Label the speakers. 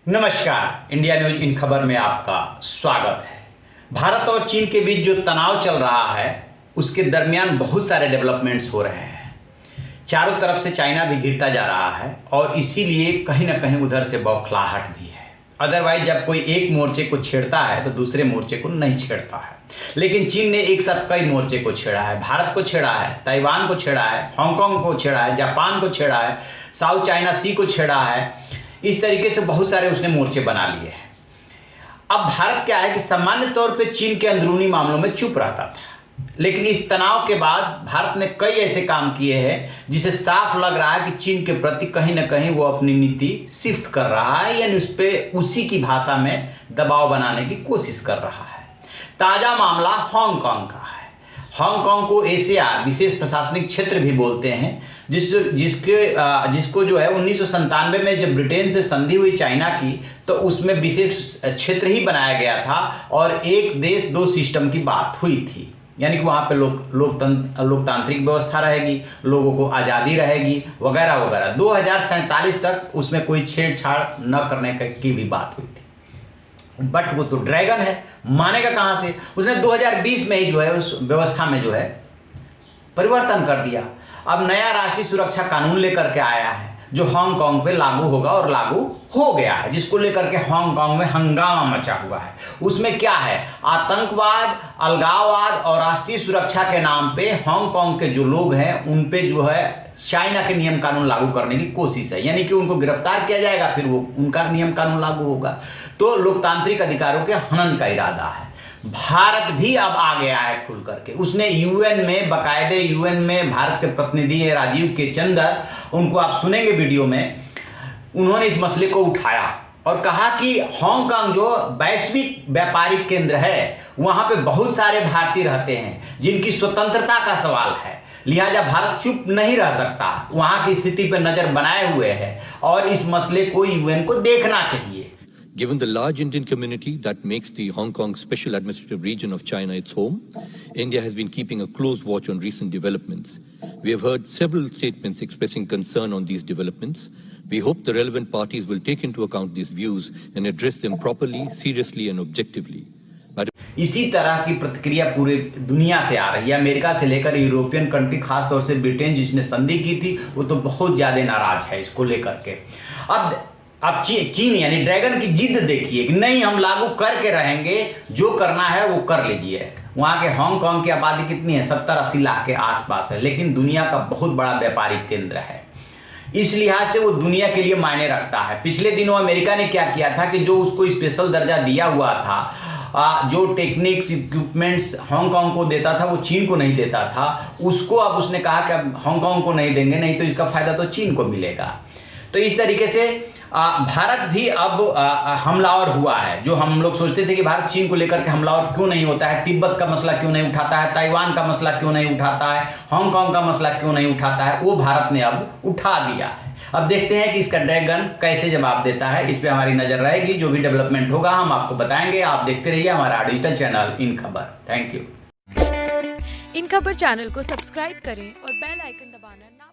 Speaker 1: नमस्कार, India news in खबर में आपका स्वागत है। भारत और चीन के बीच जो तनाव चल रहा है उसके दरमियान बहुत सारे डेवलपमेंट्स हो रहे हैं। चारों तरफ से चाइना भी घिरता जा रहा है और इसीलिए कहीं ना कहीं उधर से बौखलाहट भी है। अदरवाइज जब कोई एक मोर्चे को छेड़ता है तो दूसरे मोर्चे को नहीं छेड़ता है, लेकिन चीन ने एक साथ कई मोर्चे को छेड़ा है। भारत को छेड़ा है, ताइवान को छेड़ा है, हांगकांग को छेड़ा है, जापान को छेड़ा है, साउथ चाइना सी को छेड़ा है। इस तरीके से बहुत सारे उसने मोर्चे बना लिए हैं। अब भारत क्या है कि सामान्य तौर पे चीन के अंदरूनी मामलों में चुप रहता था, लेकिन इस तनाव के बाद भारत ने कई ऐसे काम किए हैं जिसे साफ लग रहा है कि चीन के प्रति कहीं ना कहीं वो अपनी नीति शिफ्ट कर रहा है, यानी उस पर उसी की भाषा में दबाव बनाने की कोशिश कर रहा है। ताज़ा मामला हांगकांग का है। हांगकांग को एशिया विशेष प्रशासनिक क्षेत्र भी बोलते हैं, जिसको जो है 1997 में जब ब्रिटेन से संधि हुई चाइना की, तो उसमें विशेष क्षेत्र ही बनाया गया था और एक देश दो सिस्टम की बात हुई थी, यानी कि वहाँ पे लोकतांत्रिक व्यवस्था रहेगी, लोगों को आज़ादी रहेगी वगैरह वगैरह। 2047 तक उसमें कोई छेड़छाड़ न करने की भी बात हुई थी। बट वो तो ड्रैगन है, मानेगा कहाँ से। उसने 2020 में ही जो है उस व्यवस्था में जो है परिवर्तन कर दिया। अब नया राष्ट्रीय सुरक्षा कानून लेकर के आया है जो हांगकांग पे लागू होगा और लागू हो गया है, जिसको लेकर के हांगकांग में हंगामा मचा हुआ है। उसमें क्या है, आतंकवाद, अलगाववाद और राष्ट्रीय सुरक्षा के नाम पे हांगकांग के जो लोग हैं उन पे जो है चाइना के नियम कानून लागू करने की कोशिश है, यानी कि उनको गिरफ्तार किया जाएगा, फिर वो उनका नियम कानून लागू होगा। तो लोकतांत्रिक अधिकारों के हनन का इरादा है। भारत भी अब आ गया है खुल करके। उसने यूएन में बाकायदे, यूएन में भारत के प्रतिनिधि है राजीव के चंदर, उनको आप सुनेंगे वीडियो में, उन्होंने इस मसले को उठाया और कहा कि हांगकांग जो वैश्विक व्यापारिक केंद्र है, वहाँ पे बहुत सारे भारतीय रहते हैं जिनकी स्वतंत्रता का सवाल है, लिहाजा भारत चुप नहीं रह सकता, वहाँ की स्थिति पर नजर बनाए हुए है और इस मसले को यूएन को देखना चाहिए।
Speaker 2: Given the large Indian community that makes the Hong Kong Special Administrative Region of China its home, India has been keeping a close watch on recent developments. We have heard several statements expressing concern on these developments. We hope the relevant parties will take into account these views and address them properly, seriously and objectively.
Speaker 1: इसी तरह की प्रतिक्रिया पूरे दुनिया से आ रही है। America से लेकर यूरोपियन कंट्री, खासतौर से ब्रिटेन जिसने संधि की थी, वो तो बहुत ज़्यादा नाराज है इसको लेकर के। अब चीन यानी ड्रैगन की जिद देखिए कि नहीं, हम लागू करके रहेंगे, जो करना है वो कर लीजिए। वहाँ के हांगकांग की आबादी कितनी है, 70-80 लाख के आसपास है, लेकिन दुनिया का बहुत बड़ा व्यापारिक केंद्र है। इस लिहाज से वो दुनिया के लिए मायने रखता है। पिछले दिनों अमेरिका ने क्या किया था कि जो उसको स्पेशल दर्जा दिया हुआ था, जो टेक्निक्स इक्विपमेंट्स हांगकांग को देता था वो चीन को नहीं देता था, उसको अब उसने कहा कि अब हांगकांग को नहीं देंगे, नहीं तो इसका फायदा तो चीन को मिलेगा। तो इस तरीके से भारत भी अब हमलावर हुआ है। जो हम लोग सोचते थे कि भारत चीन को लेकर के हमलावर क्यों नहीं होता है, तिब्बत का मसला क्यों नहीं उठाता है, ताइवान का मसला क्यों नहीं उठाता है, हांगकांग का मसला क्यों नहीं उठाता है, वो भारत ने अब उठा दिया है। अब देखते हैं कि इसका ड्रैगन कैसे जवाब देता है। इस पे हमारी नजर रहेगी, जो भी डेवलपमेंट होगा हम आपको बताएंगे। आप देखते रहिए हमारा डिजिटल चैनल इन खबर। Thank you.
Speaker 3: इन खबर चैनल को सब्सक्राइब करें और बेल आइकन दबाना ना